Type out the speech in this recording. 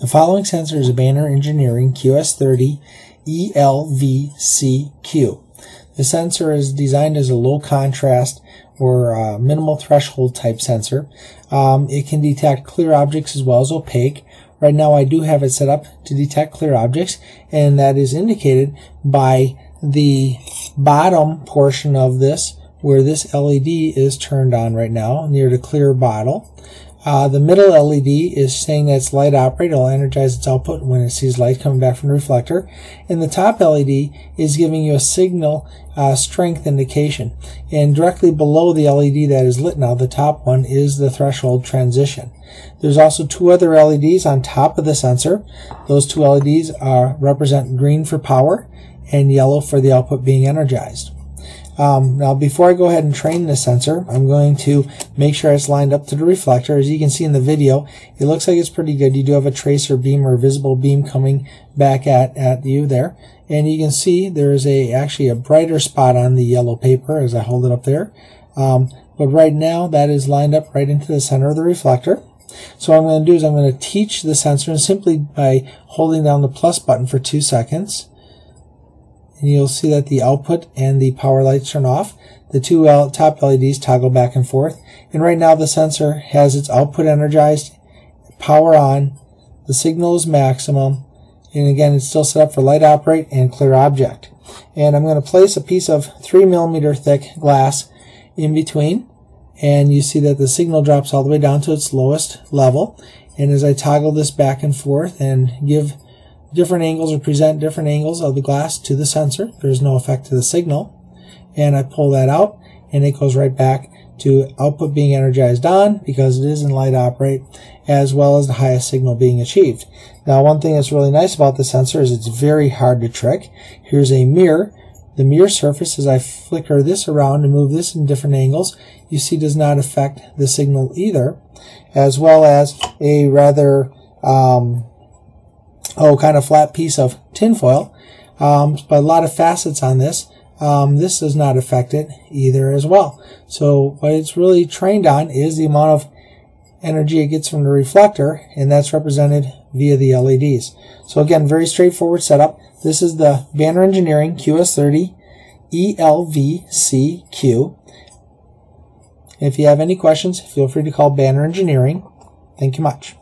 The following sensor is a Banner Engineering QS30ELVCQ. The sensor is designed as a low contrast or minimal threshold type sensor. It can detect clear objects as well as opaque. Right now I do have it set up to detect clear objects, and that is indicated by the bottom portion of this, where this LED is turned on right now near the clear bottle. The middle LED is saying that it's light operated. It'll energize its output when it sees light coming back from the reflector. And the top LED is giving you a signal strength indication. And directly below the LED that is lit now, the top one, is the threshold transition. There's also two other LEDs on top of the sensor. Those two LEDs represent green for power and yellow for the output being energized. Now before I go ahead and train the sensor, I'm going to make sure it's lined up to the reflector. As you can see in the video, it looks like it's pretty good. You do have a tracer beam or visible beam coming back at you there. And you can see there's actually a brighter spot on the yellow paper as I hold it up there. But right now that is lined up right into the center of the reflector. So what I'm going to do is I'm going to teach the sensor simply by holding down the plus button for 2 seconds. And you'll see that the output and the power lights turn off. The two top LEDs toggle back and forth. And right now the sensor has its output energized, power on, the signal is maximum, and again it's still set up for light operate and clear object. And I'm going to place a piece of 3mm thick glass in between, and you see that the signal drops all the way down to its lowest level. And as I toggle this back and forth and give different angles or present different angles of the glass to the sensor, there's no effect to the signal, and I pull that out and it goes right back to output being energized on because it is in light operate, as well as the highest signal being achieved. Now one thing that's really nice about the sensor is it's very hard to trick. Here's a mirror. The mirror surface, as I flicker this around and move this in different angles, you see does not affect the signal either, as well as a rather kind of flat piece of tinfoil, but a lot of facets on this. This does not affect it either as well. So what it's really trained on is the amount of energy it gets from the reflector, and that's represented via the LEDs. So again, very straightforward setup. This is the Banner Engineering QS30ELVCQ. If you have any questions, feel free to call Banner Engineering. Thank you much.